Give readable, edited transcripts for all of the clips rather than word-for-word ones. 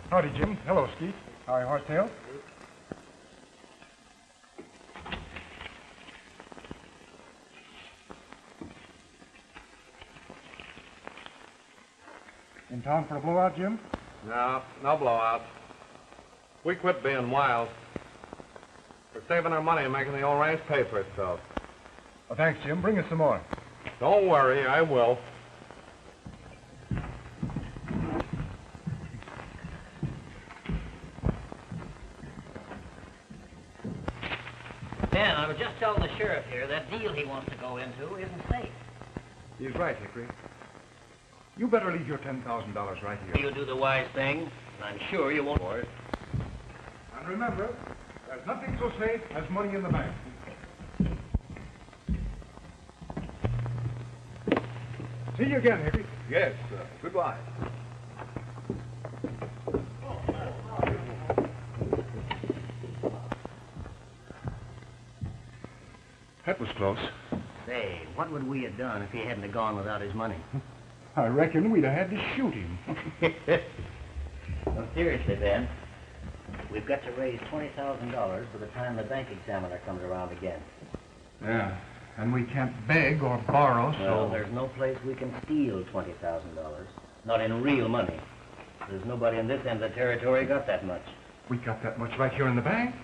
Howdy, Jim. Hello, Skeet. Howdy, Horsetail. In town for a blowout, Jim? No blowout. We quit being wild. We're saving our money and making the old ranch pay for itself. Well, thanks, Jim. Bring us some more. Don't worry, I will. Ben, I was just telling the sheriff here that deal he wants to go into isn't safe. He's right, Hickory. You better leave your $10,000 right here. You'll do the wise thing, and I'm sure you won't for it. And remember, there's nothing so safe as money in the bank. See you again, Hickory. Yes, goodbye. That was close. Say, what would we have done if he hadn't have gone without his money? I reckon we'd have had to shoot him. No, seriously, Ben. We've got to raise $20,000 by the time the bank examiner comes around again. Yeah, and we can't beg or borrow, so... Well, there's no place we can steal $20,000. Not in real money. There's nobody in this end of the territory got that much. We got that much right here in the bank?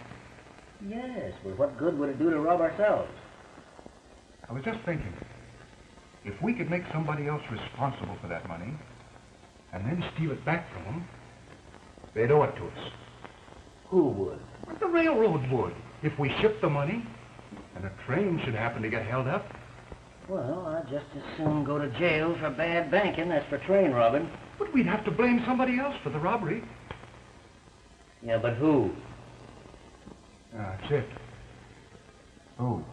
Yes, but what good would it do to rob ourselves? I was just thinking, if we could make somebody else responsible for that money, and then steal it back from them, they'd owe it to us. Who would? But the railroad would, if we shipped the money, and a train should happen to get held up. Well, I'd just as soon go to jail for bad banking as for train robbing. But we'd have to blame somebody else for the robbery. Yeah, but who? That's it. Who?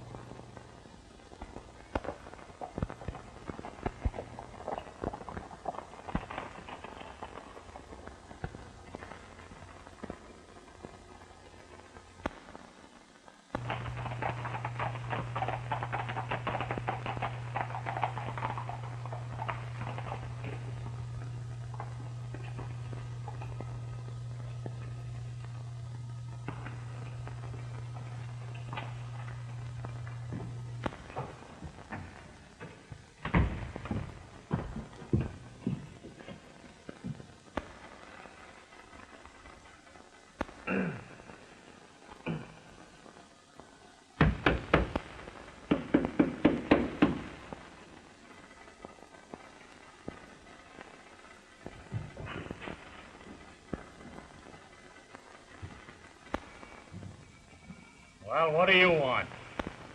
Well, what do you want?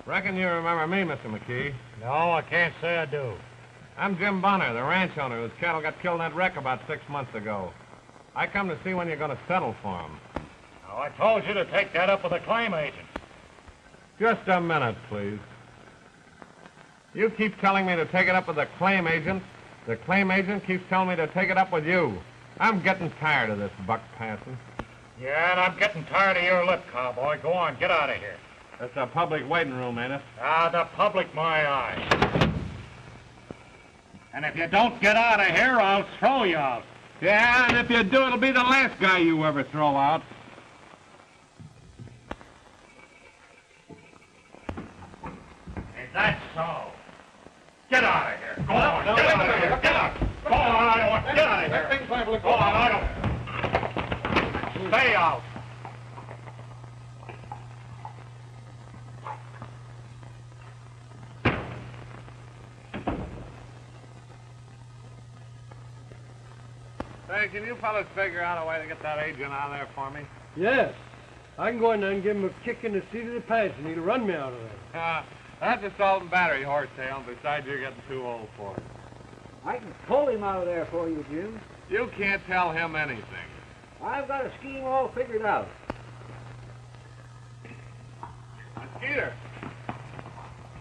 Reckon you remember me, Mr. McKee. No, I can't say I do. I'm Jim Bonner, the ranch owner whose cattle got killed in that wreck about 6 months ago. I come to see when you're going to settle for them. Now, I told you to take that up with the claim agent. Just a minute, please. You keep telling me to take it up with the claim agent. The claim agent keeps telling me to take it up with you. I'm getting tired of this buck passing. Yeah, and I'm getting tired of your lip, cowboy. Go on, get out of here. That's a public waiting room, ain't it? Ah, the public, my eyes. And if you don't get out of here, I'll throw you out. Yeah, and if you do, it'll be the last guy you ever throw out. Is that so? Get out of here. Go on, get out of here. Get out. Go on, I don't want. Get out of here. Go on, I don't. Stay out. Hey, can you fellas figure out a way to get that agent out of there for me? Yes. I can go in there and give him a kick in the seat of the pants, and he'll run me out of there. That's assault and battery, Horsetail. Besides, you're getting too old for it. I can pull him out of there for you, Jim. You can't tell him anything. I've got a scheme all figured out. Skeeter,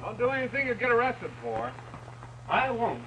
don't do anything you'll get arrested for. I won't.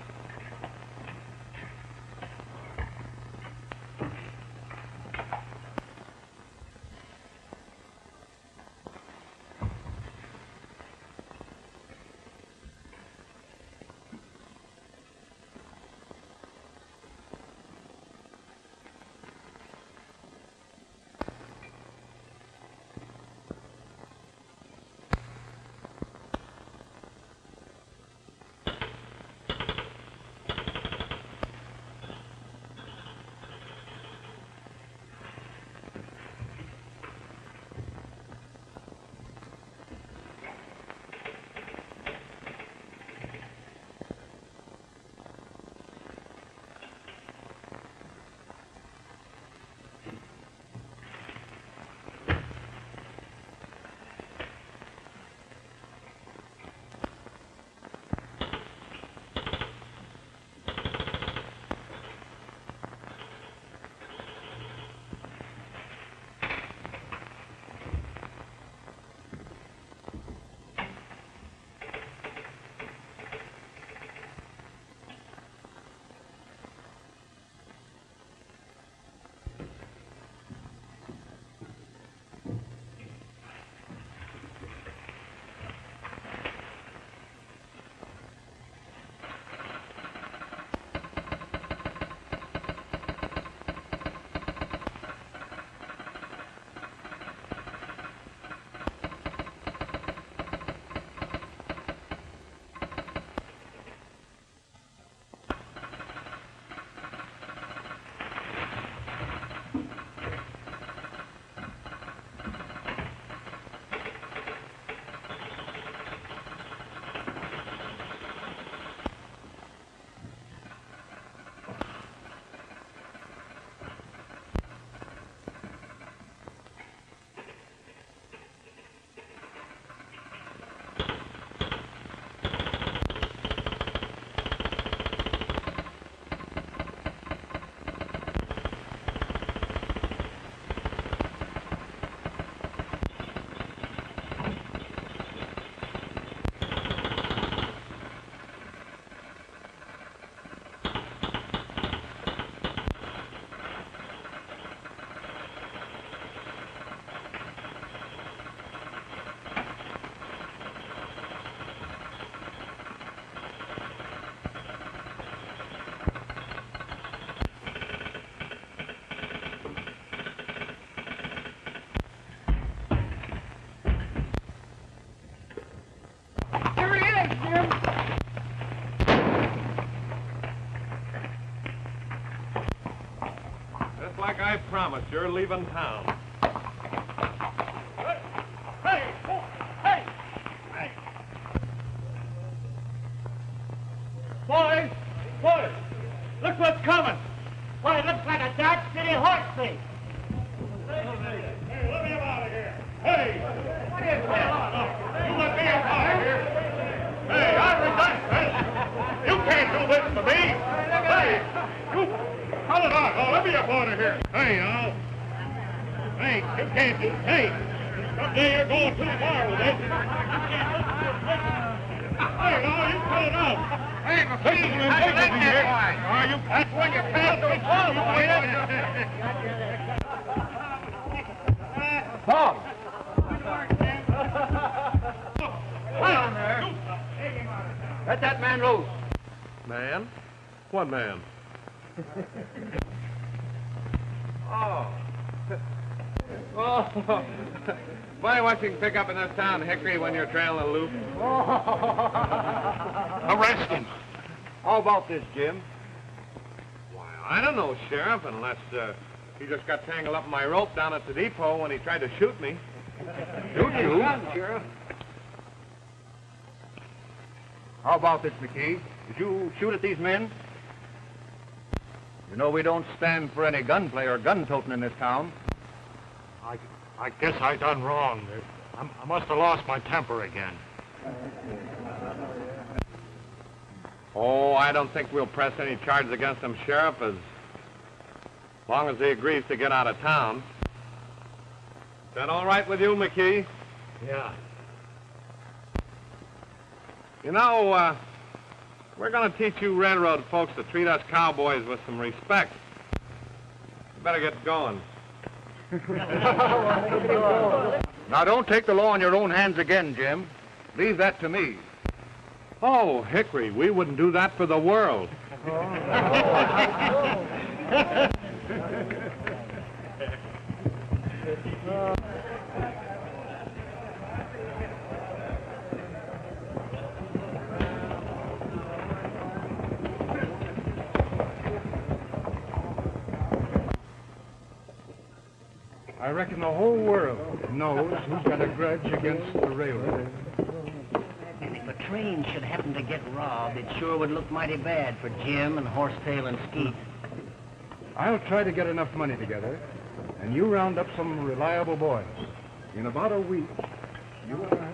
like I promised, you're leaving town. Hey! Hey! Hey! Boys! Boys! Look what's coming! Why, it looks like a Dodge City horse thief. Hey, let me out of here! Hey! What is this? You let me out of here! Hey, I resent this! You can't do this to me! Hey! You... Cut it out! Oh, let me up out of here! Hey, now! Hey, you can't do... Hey! Someday you're going too far with this! Hey, now, you cut it out! Hey, McKee, how do you like that boy? Oh, you... That's when you pass those balls, Tom! Hold on there! Let that man loose. Man? What man? Oh. Oh. Funny what you can pick up in this town, Hickory, when you're trailing a loop. Arrest him! How about this, Jim? Why, I don't know, Sheriff, unless he just got tangled up in my rope down at the depot when he tried to shoot me. Shoot you? Sheriff. How about this, McKee? Did you shoot at these men? You know we don't stand for any gunplay or gun-toting in this town. I guess I done wrong. I must have lost my temper again. Oh, I don't think we'll press any charges against him, Sheriff, as long as he agrees to get out of town. Is that all right with you, McKee? Yeah. You know, we're going to teach you railroad folks to treat us cowboys with some respect. You better get going. Now, don't take the law in your own hands again, Jim. Leave that to me. Oh, Hickory, we wouldn't do that for the world. I reckon the whole world knows who's got a grudge against the railroad. And if a train should happen to get robbed, it sure would look mighty bad for Jim and Horsetail and Skeet. I'll try to get enough money together, and you round up some reliable boys. In about a week, you and I...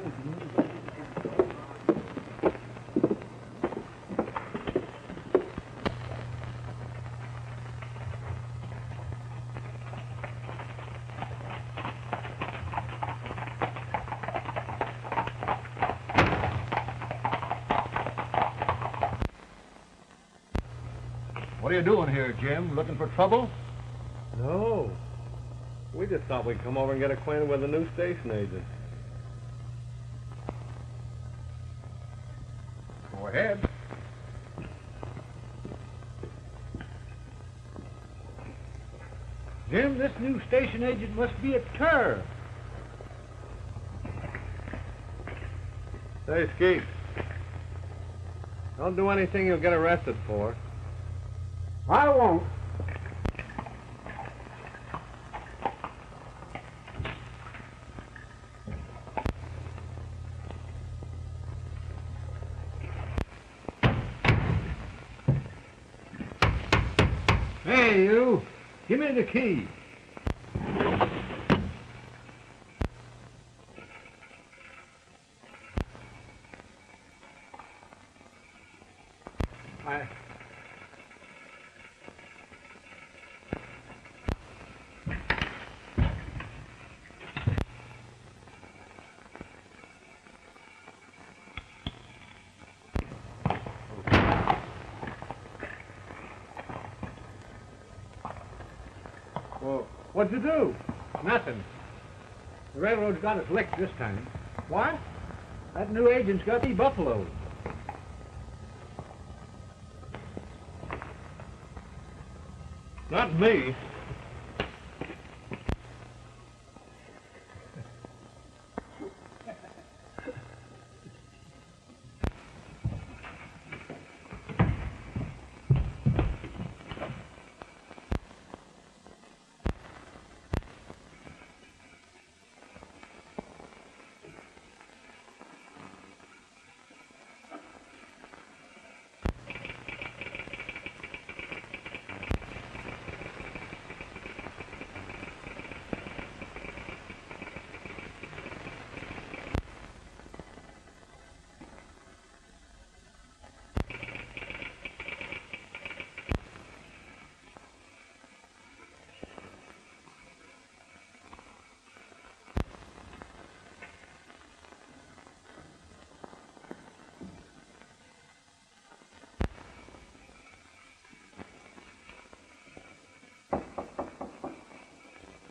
What are you doing here, Jim? Looking for trouble? No. We just thought we'd come over and get acquainted with the new station agent. Go ahead. Jim, this new station agent must be a terror. Say, Skeet, don't do anything you'll get arrested for. I won't. Hey, you. Give me the key. Well, what'd you do? Nothing. The railroad's got us licked this time. What? That new agent's got the buffaloes. Not me.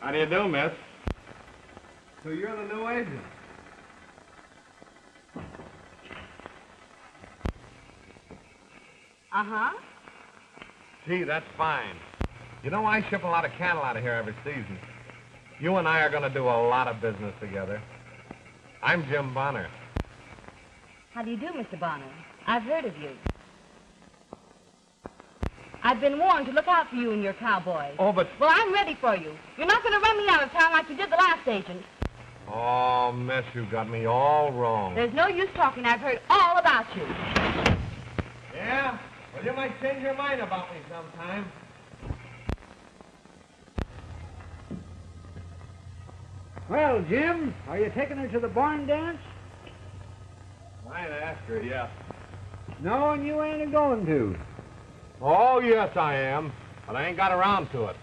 How do you do, miss? So you're the new agent. Uh-huh. Gee, that's fine. You know, I ship a lot of cattle out of here every season. You and I are going to do a lot of business together. I'm Jim Bonner. How do you do, Mr. Bonner? I've heard of you. I've been warned to look out for you and your cowboys. Oh, but... Well, I'm ready for you. You're not going to run me out of town like you did the last agent. Oh, miss, you got me all wrong. There's no use talking. I've heard all about you. Yeah? Well, you might change your mind about me sometime. Well, Jim, are you taking her to the barn dance? I'd ask her, yes. No, and you ain't going to. Oh, yes, I am. But I ain't got around to it.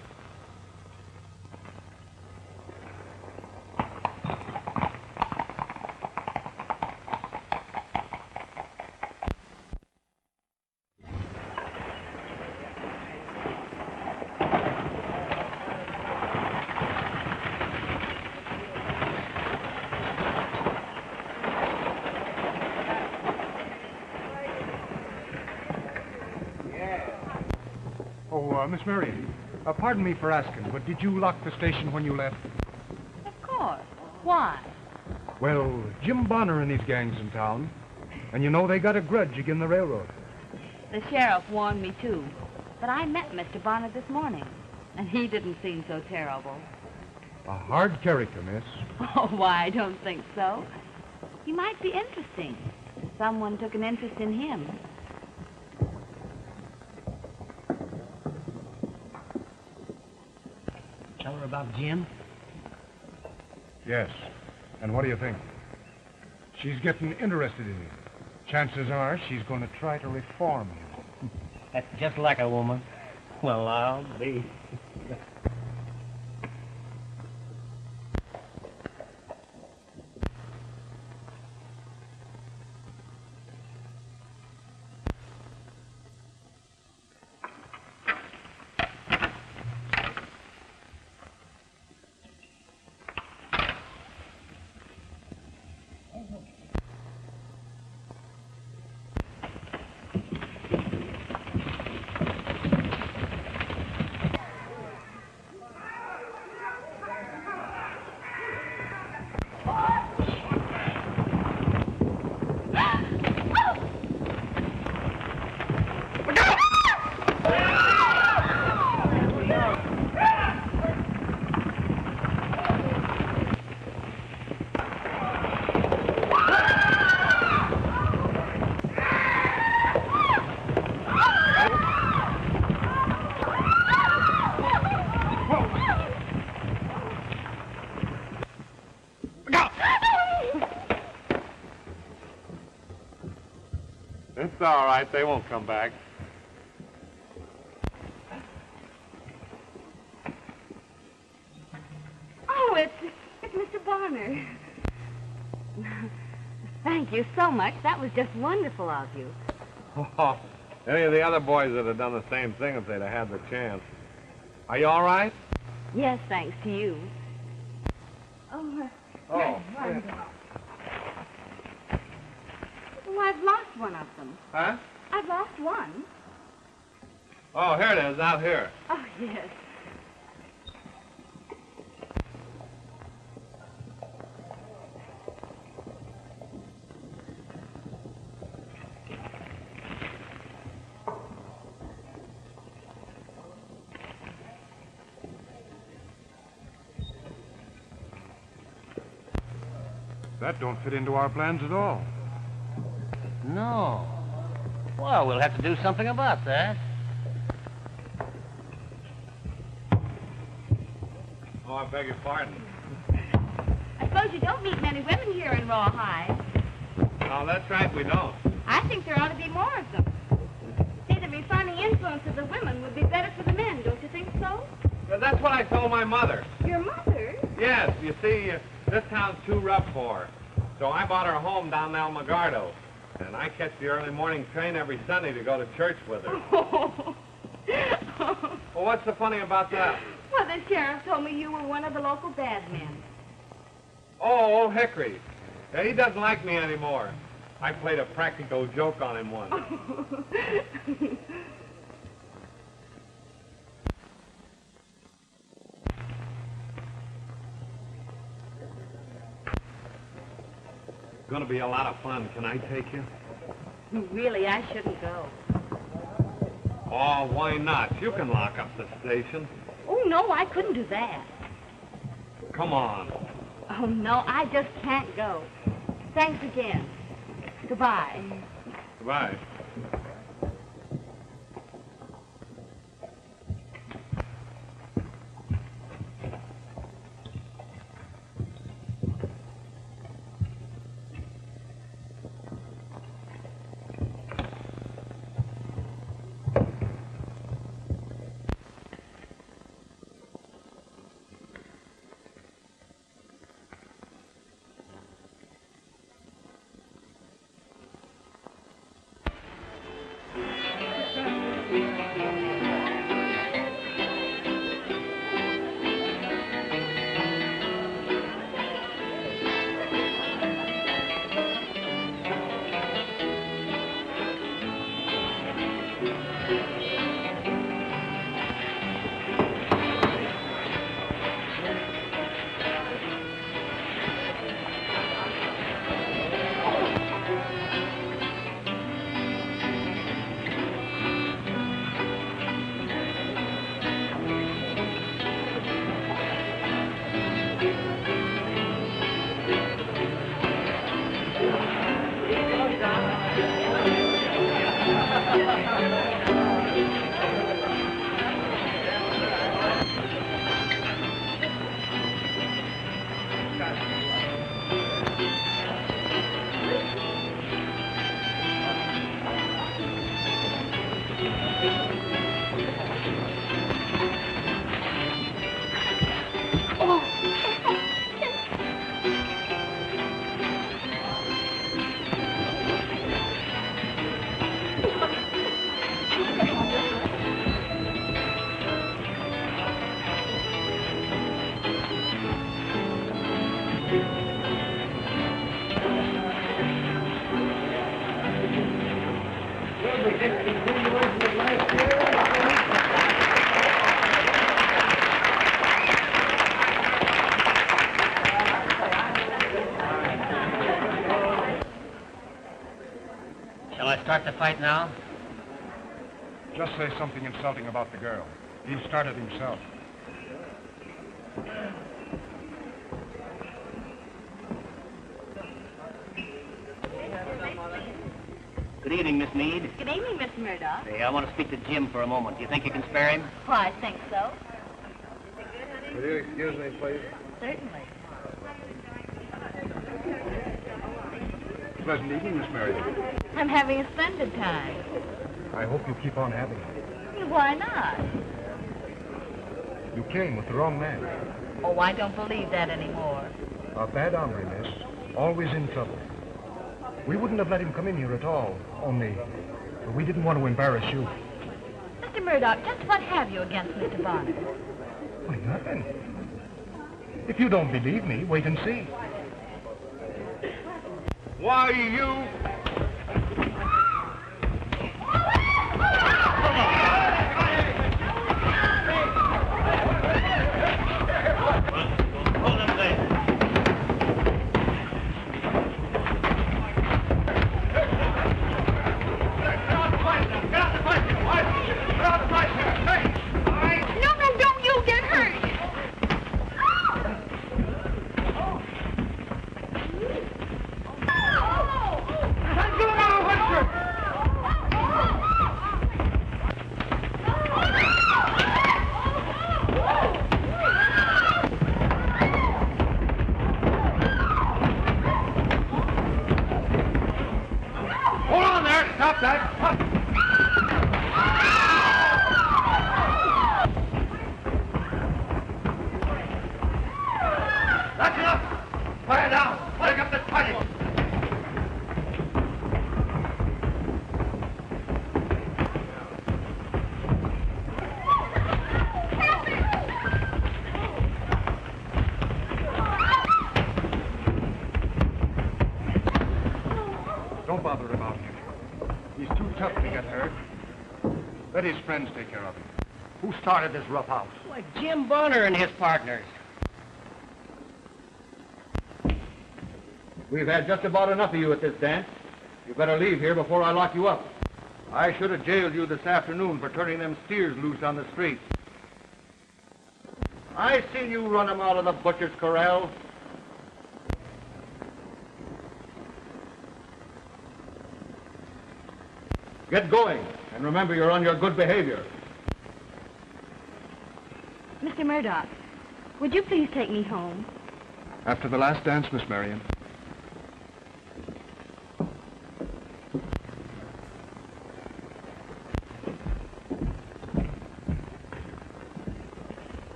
Miss Marion, pardon me for asking, but did you lock the station when you left? Of course. Why? Well, Jim Bonner and his gang's in town, and you know they got a grudge against the railroad. The sheriff warned me, too. But I met Mr. Bonner this morning, and he didn't seem so terrible. A hard character, miss. Oh, why, I don't think so. He might be interesting. Someone took an interest in him. Tell her about Jim? Yes. And what do you think? She's getting interested in him. Chances are she's going to try to reform him. That's just like a woman. Well, I'll be. It's all right. They won't come back. Oh, it's Mr. Bonner. Thank you so much. That was just wonderful of you. Oh, any of the other boys would have done the same thing if they'd have had the chance. Are you all right? Yes, thanks to you. Oh, Oh. Well, I've lost one of them. Huh? I've lost one. Oh, here it is, out here. Oh, yes. That don't fit into our plans at all. No. Well, we'll have to do something about that. Oh, I beg your pardon. I suppose you don't meet many women here in Rawhide. No, that's right, we don't. I think there ought to be more of them. See, the refining influence of the women would be better for the men, don't you think so? Well, that's what I told my mother. Your mother? Yes, you see, this town's too rough for her. So I bought her a home down in El Magardo. And I catch the early morning train every Sunday to go to church with her. Oh. Well, what's so funny about that? Well, the sheriff told me you were one of the local bad men. Oh, old Hickory. Yeah, he doesn't like me anymore. I played a practical joke on him once. Gonna be a lot of fun. Can I take you? Really, I shouldn't go. Oh, why not? You can lock up the station. Oh, no, I couldn't do that. Come on. Oh, no, I just can't go. Thanks again. Goodbye. Goodbye. Shall I start the fight now? Just say something insulting about the girl. He started himself. Good evening, Miss Meade. Good evening, Mr. Murdock. Hey, I want to speak to Jim for a moment. Do you think you can spare him? Oh, I think so. Will you excuse me, please? Certainly. Pleasant evening, Miss Meredith. I'm having a splendid time. I hope you keep on having it. Why not? You came with the wrong man. Oh, I don't believe that anymore. A bad hombre, miss. Always in trouble. We wouldn't have let him come in here at all, only we didn't want to embarrass you. Mr. Murdock, just what have you against Mr. Bonner? Why, nothing. If you don't believe me, wait and see. Why, you... Let his friends take care of him. Who started this roughhouse? Why, Jim Bonner and his partners. We've had just about enough of you at this dance. You better leave here before I lock you up. I should have jailed you this afternoon for turning them steers loose on the street. I seen you run them out of the butcher's corral. Get going, and remember you're on your good behavior. Mr. Murdock, would you please take me home? After the last dance, Miss Marion.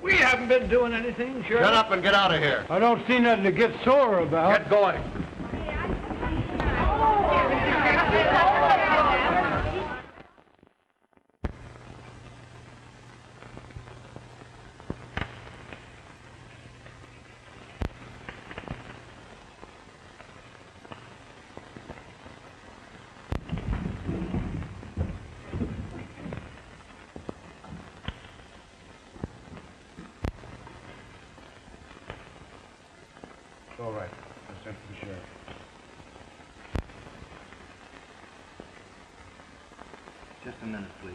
We haven't been doing anything, Sheriff. Shut up and get out of here. I don't see nothing to get sore about. Get going. It's all right. I sent for the sheriff. Just a minute, please.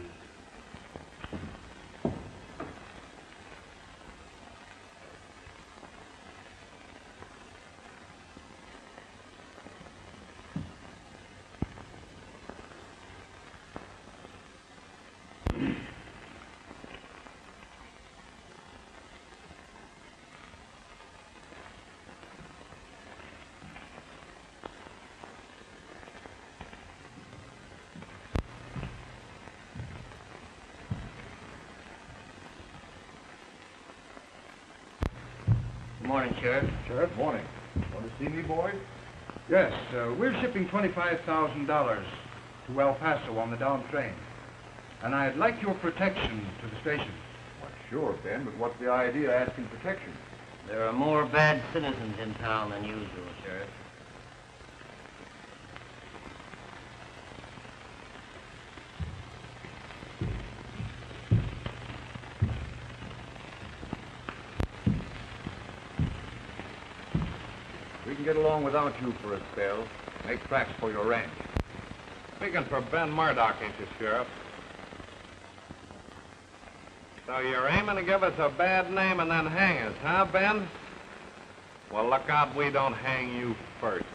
Good morning, Sheriff. Sheriff? Morning. Want to see me, boys? Yes, we're shipping $25,000 to El Paso on the down train. And I'd like your protection to the station. Well, sure, Ben, but what's the idea of asking protection? There are more bad citizens in town than usual, Sheriff. We can get along without you for a spell. Make tracks for your ranch. Speaking for Ben Murdock, ain't you, Sheriff? So you're aiming to give us a bad name and then hang us, huh, Ben? Well, look out we don't hang you first.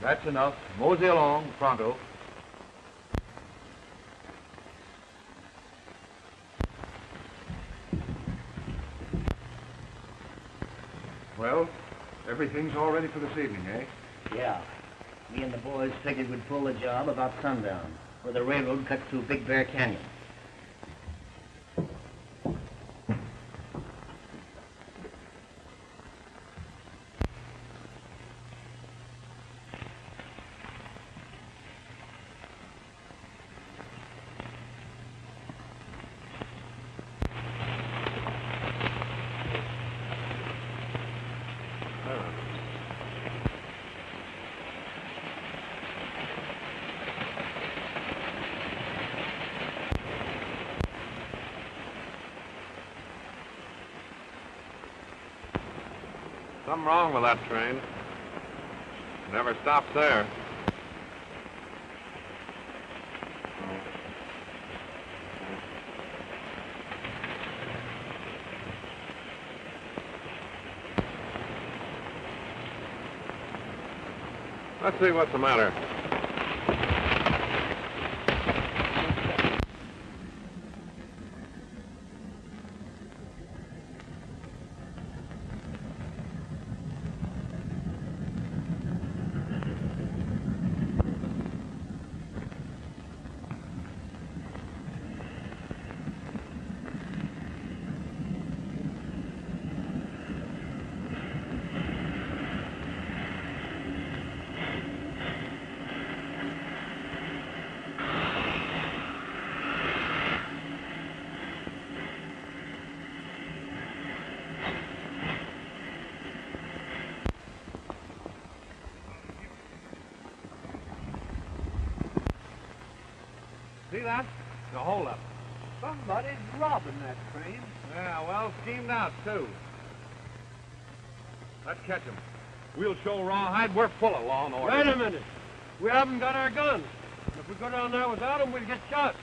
That's enough. Mosey along, pronto. Well, everything's all ready for this evening, eh? Yeah. Me and the boys figured we'd pull the job about sundown, where the railroad cuts through Big Bear Canyon. Something wrong with that train. Never stops there. Let's see what's the matter. See that? The whole Somebody's robbing that train. Yeah, well, schemed out, too. Let's catch him. We'll show Rawhide we're full of law and order. Wait a minute. We haven't got our guns. If we go down there without them, we'll get shot.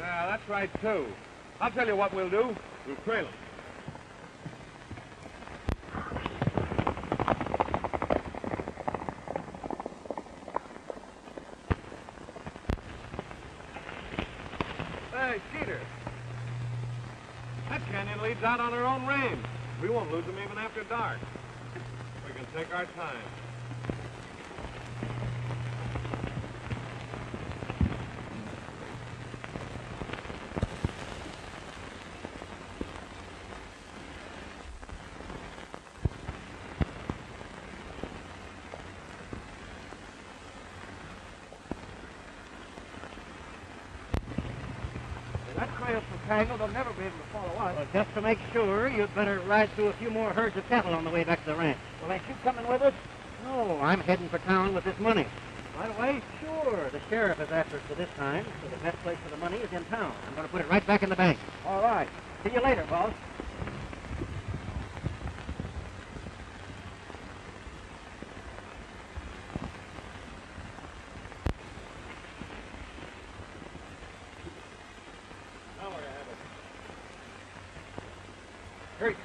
Yeah, that's right, too. I'll tell you what we'll do. We'll trail him. Hey, Skeeter. That canyon leads out on our own range. We won't lose them even after dark. We can take our time. That trail's so tangled, they'll never be able to follow us. Well, just to make sure, you'd better ride through a few more herds of cattle on the way back to the ranch. Well, ain't you coming with us? No, I'm heading for town with this money. Right away? Sure. The sheriff is after us for this time, so the best place for the money is in town. I'm going to put it right back in the bank. All right. See you later, boss. Now we're at it. Here he comes.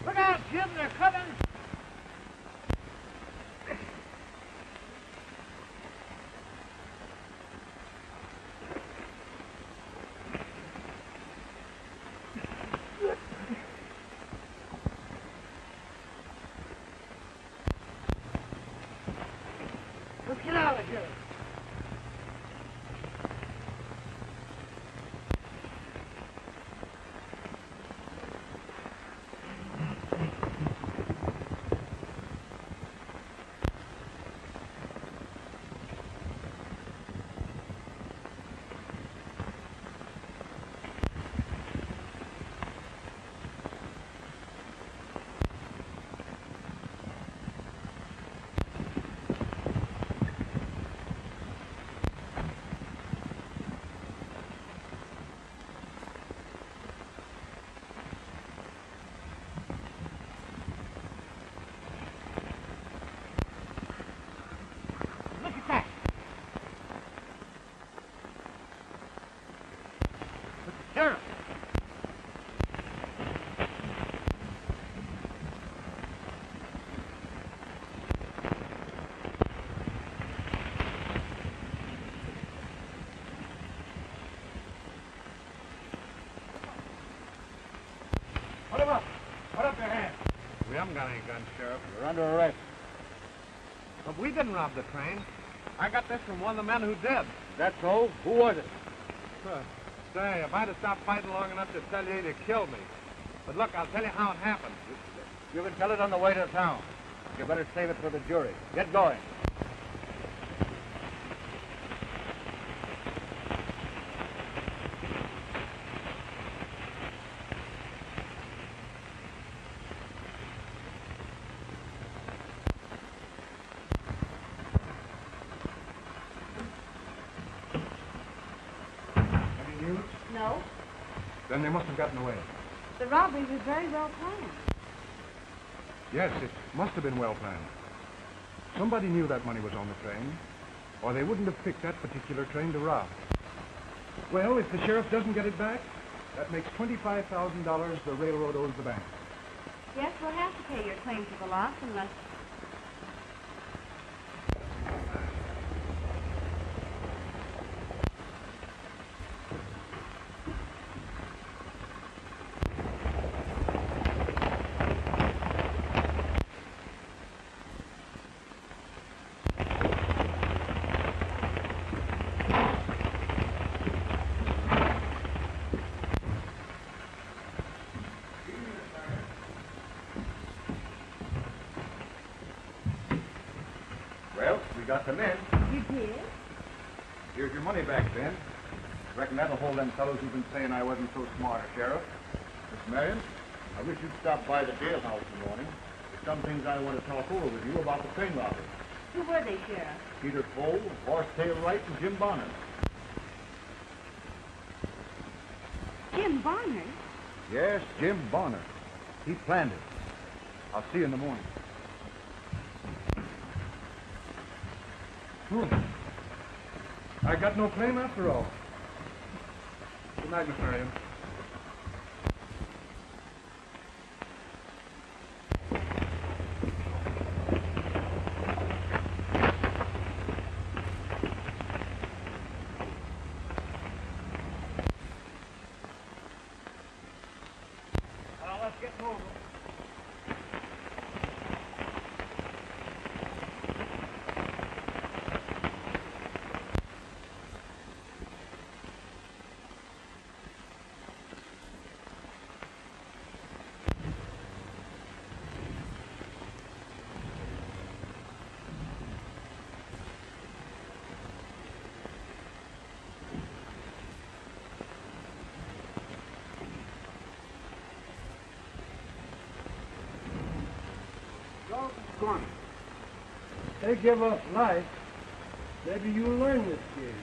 Look out, Jim, they're coming. Let's get out of here. Look at that. Look, Sheriff. Put him up. Put up your hands. We haven't got any guns, Sheriff. You're under arrest. But we didn't rob the train. I got this from one of the men who did. That's so? Who was it? Say, if I'd have stopped fighting long enough to tell you, you'd have killed me. But look, I'll tell you how it happened. You can tell it on the way to town. You better save it for the jury. Get going. Any news? No, Then they must have gotten away. the robbery was very well planned. Yes, it must have been well planned. Somebody knew that money was on the train, or they wouldn't have picked that particular train to rob. Well, if the sheriff doesn't get it back, that makes $25,000 the railroad owes the bank. Yes, we'll have to pay your claim to the loss unless... Well, we got them in. You did? Here's your money back, Ben. Reckon that'll hold them fellows who've been saying I wasn't so smart, Sheriff. Miss Marion, I wish you'd stop by the jailhouse in the morning. There's some things I want to talk over with you about the train robbery. Who were they, Sheriff? Peter Cole, Horsetail Wright, and Jim Bonner. Jim Barnard? Yes, Jim Bonner. He planned it. I'll see you in the morning. I got no claim after all. Good night, Miss Marion. Let's get moving. Gone. They give up life. Maybe you'll learn this game.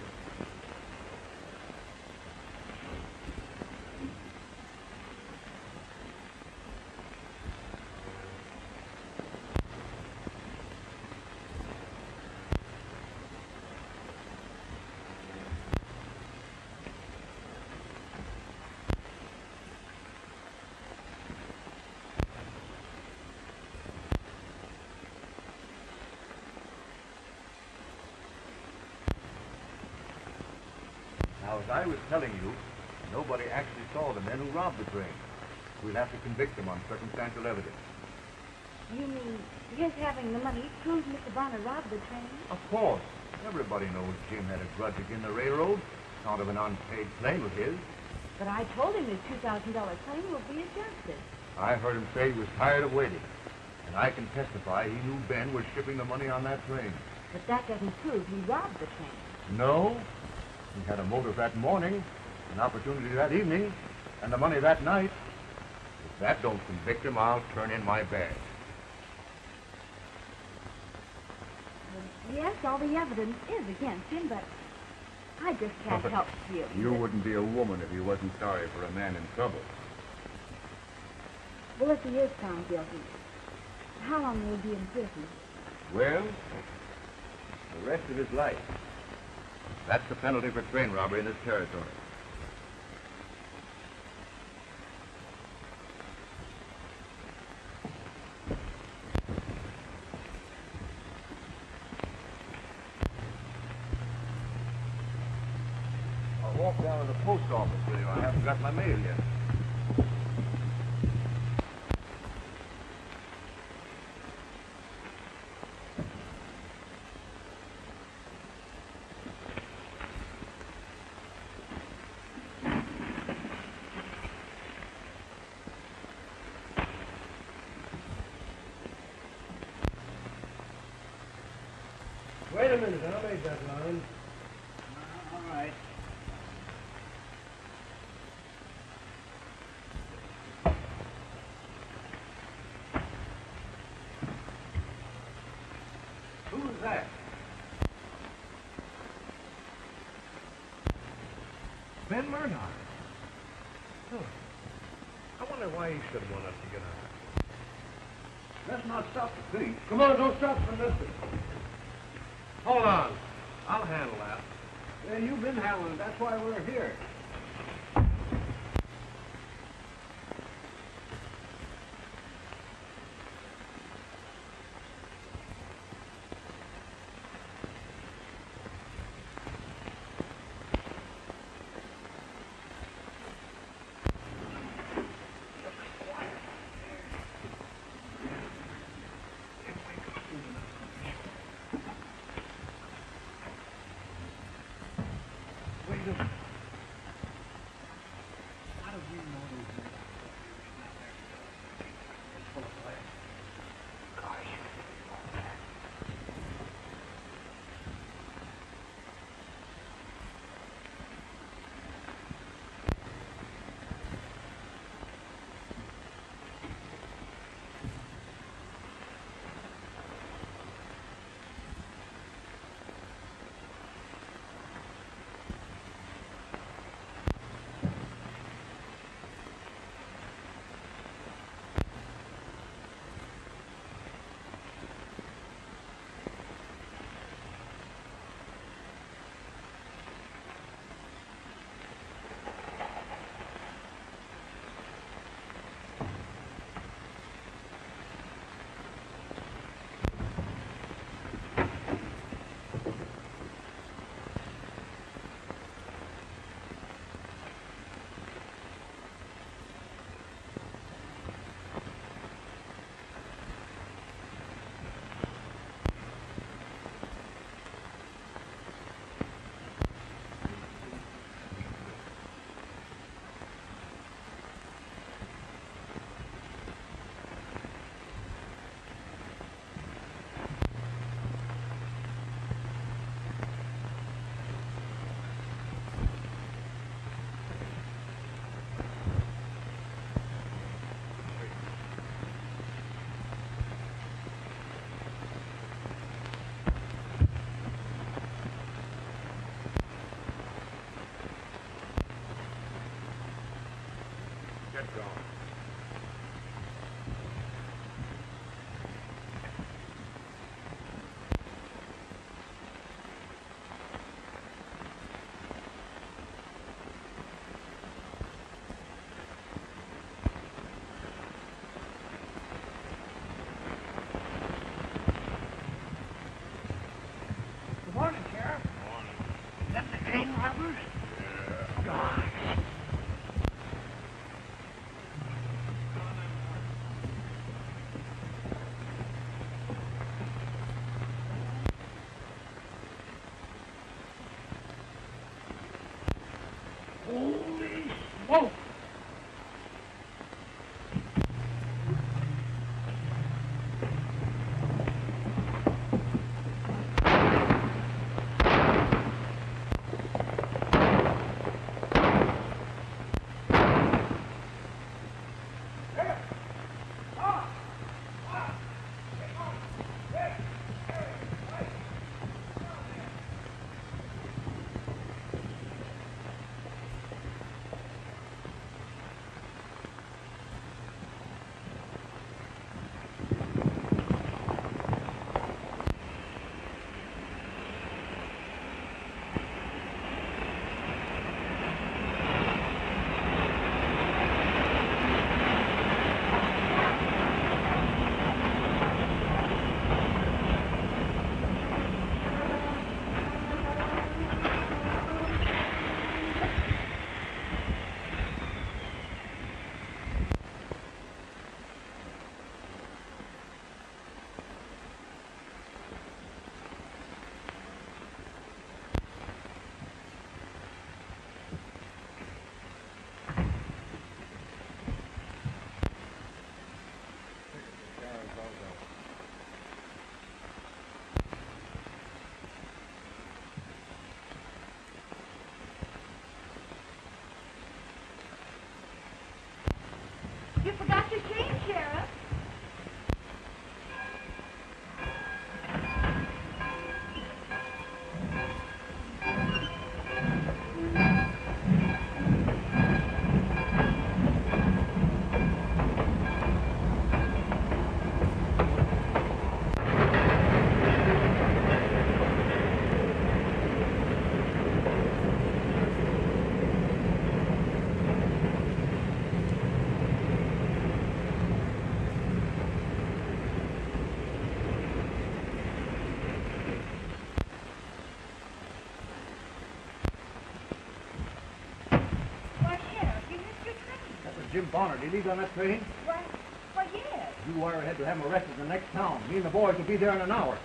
Now, as I was telling you, nobody actually saw the men who robbed the train. We'll have to convict them on circumstantial evidence. You mean his having the money proves Mr. Bonner robbed the train? Of course. Everybody knows Jim had a grudge against the railroad. Not of an unpaid claim of his. But I told him his $2,000 claim will be adjusted. I heard him say he was tired of waiting. And I can testify he knew Ben was shipping the money on that train. But that doesn't prove he robbed the train. No. He had a motive that morning, an opportunity that evening, and the money that night. If that don't convict him, I'll turn in my badge. Yes, all the evidence is against him, but I just can't help feeling You that- wouldn't be a woman if you wasn't sorry for a man in trouble. Well, if he is found guilty, how long will he be in prison? Well, the rest of his life. That's the penalty for train robbery in this territory. I'll walk down to the post office with you. I haven't got my mail yet. minute. I'll make that line. All right. Who's that? Ben Murdock. Huh. I wonder why he should want us to get out. Let's not stop the thief. Come on, don't stop for nothing. Hold on. I'll handle that. Yeah, you've been handling it. That's why we're here. Get going. Good morning, Sheriff. Morning. Is that the train robbers? Yeah. Gosh. Jim Bonner. Did he leave on that train? Why, yes. You wire ahead to have him arrested in the next town. Me and the boys will be there in an hour.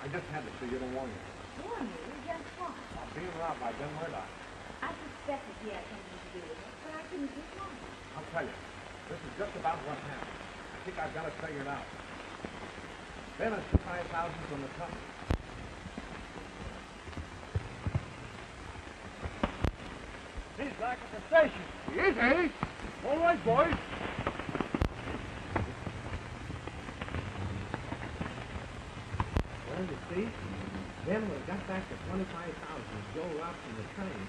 I just had to see you to warn you. Warn you? Just what? I'm being robbed by Ben Murdock. I suspected he had something to do with it, but I couldn't just why. I'll tell you. This is just about what happened. I think I've got it figured out. Ben has $5,000 from the company. He's back at the station. He is, eh? All right, boys. Well, you see, Ben would have got back the $25,000 Joe robbed from the train.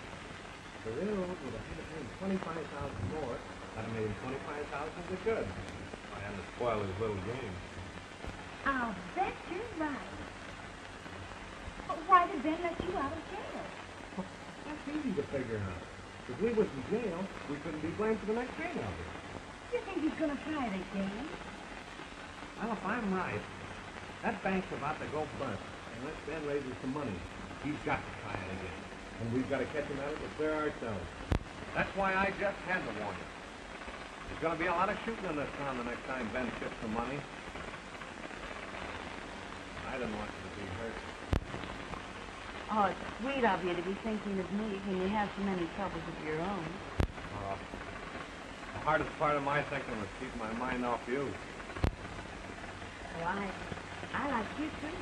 The railroad would have had to pay him $25,000 more. That'd have made him $25,000 to good. I had to spoil his little game. I'll bet you're right. But why did Ben let you out of jail? That's easy to figure out. If we was in jail, we couldn't be blamed for the next train robbery. You think he's going to try it again? Well, if I'm right, that bank's about to go bust. Unless Ben raises some money, he's got to try it again. And we've got to catch him at it with there ourselves. That's why I just had to warn you. There's going to be a lot of shooting in this town the next time Ben shifts some money. I didn't want you to be hurt. Oh, it's sweet of you to be thinking of me when you have so many troubles of your own. The hardest part of my thinking was keeping my mind off you. Well, I like you too.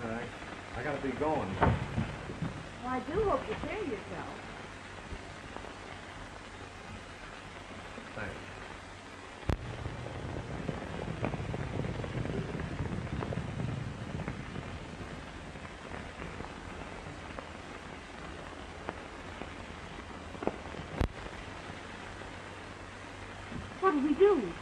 All right. I got to be going. Well, I do hope you clear yourself. Thanks. What do we do?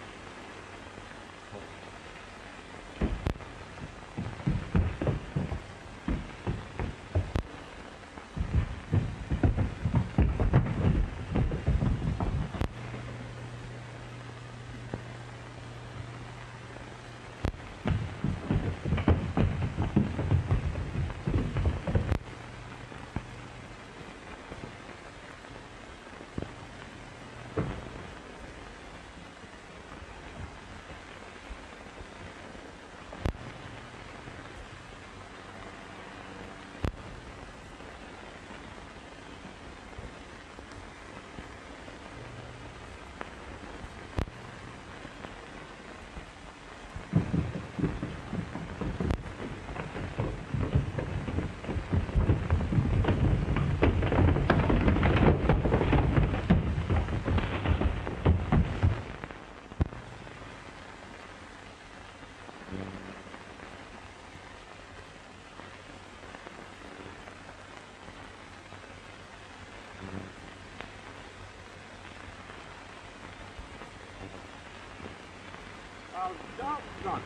Doggone.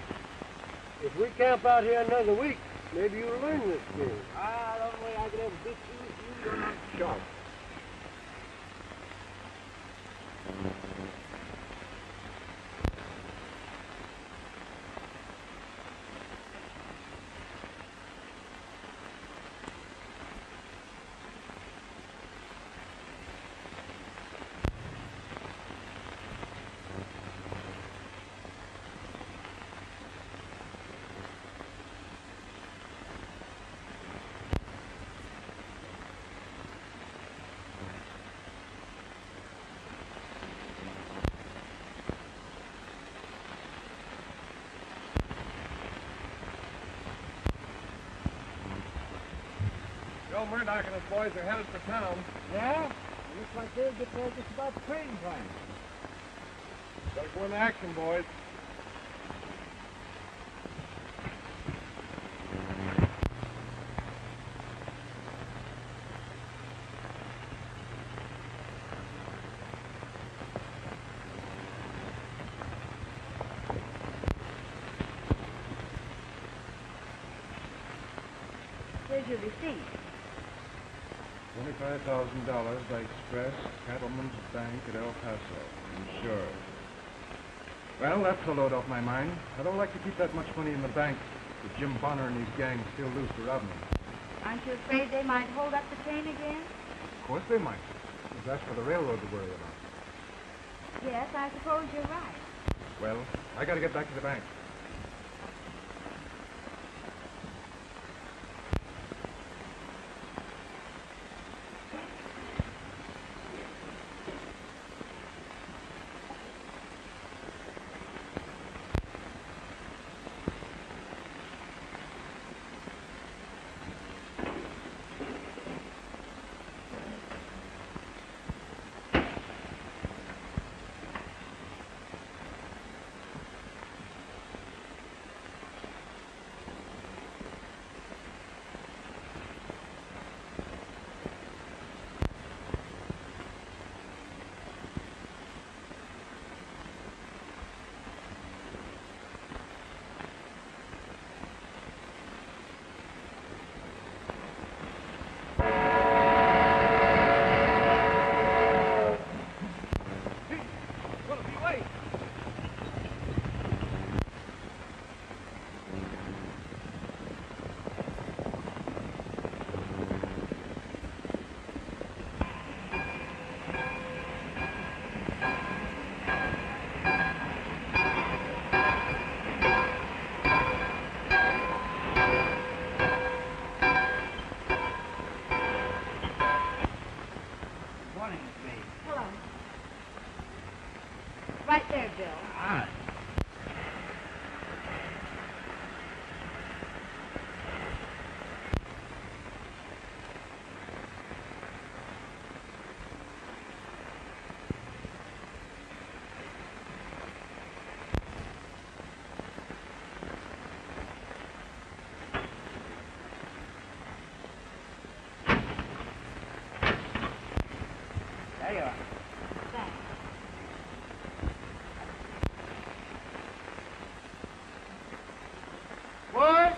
If we camp out here another week, maybe you'll learn this game. The only way I could ever beat you is you're not sharp. Murdock and his boys are headed for town. Yeah? It looks like they'll get there just about train time. Gotta go into action, boys. Here's your receipt. $25,000 by express, Cattleman's Bank at El Paso. Insured. Well, that's a load off my mind. I don't like to keep that much money in the bank with Jim Bonner and his gang still loose to rob me. Aren't you afraid they might hold up the train again? Of course they might. But that's for the railroad to worry about. Yes, I suppose you're right. Well, I gotta get back to the bank. Hello. Right there, Bill. Ah. There you are. Thanks. What?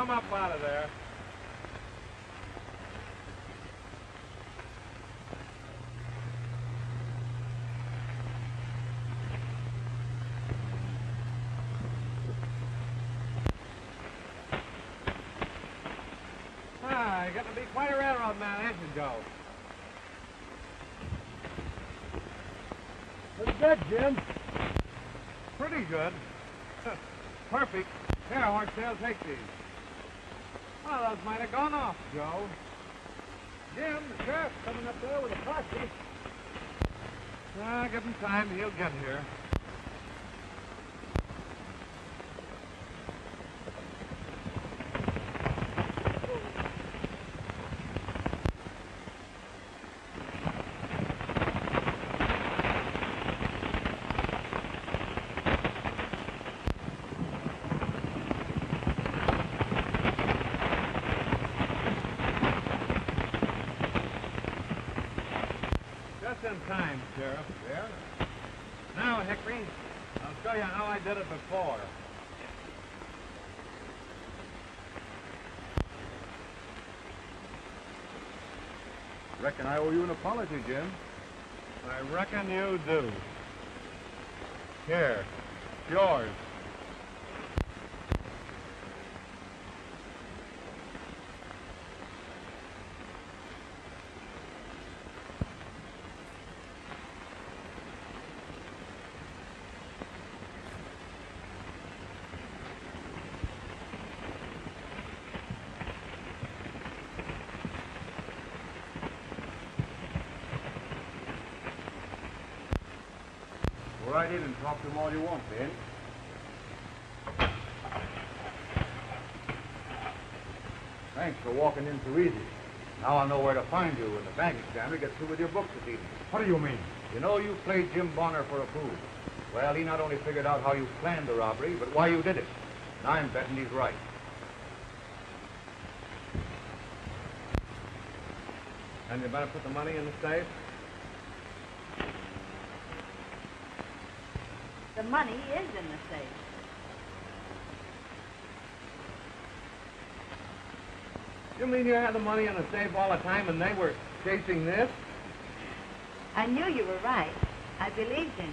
come up out of there. Ah, you're getting to be quite a railroad man, ain't you, Joe? What's that, Jim? Pretty good. Perfect. Here, Horsetail, take these. Well, those might have gone off, Joe. Jim, the sheriff's coming up there with a posse. Ah, give him time. He'll get here. Just in time, Sheriff. Yeah? Now, Hickory, I'll show you how I did it before. Reckon I owe you an apology, Jim. I reckon you do. Here, it's yours. Go right in and talk to him all you want, Ben. Thanks for walking in so easy. Now I'll know where to find you when the bank examiner gets through with your books this evening. What do you mean? You know you played Jim Bonner for a fool. Well, he not only figured out how you planned the robbery, but why you did it. And I'm betting he's right. And you better put the money in the safe. The money is in the safe. You mean you had the money in the safe all the time and they were chasing this? I knew you were right. I believed in you.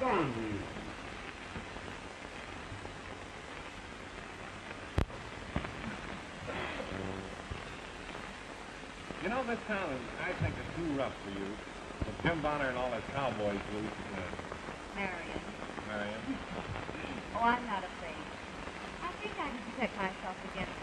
Doggone you. You know, this town is, I think, is too rough for you. With Jim Bonner and all his cowboys loose. Marion. Marion. Oh, I'm not afraid. I think I can protect myself against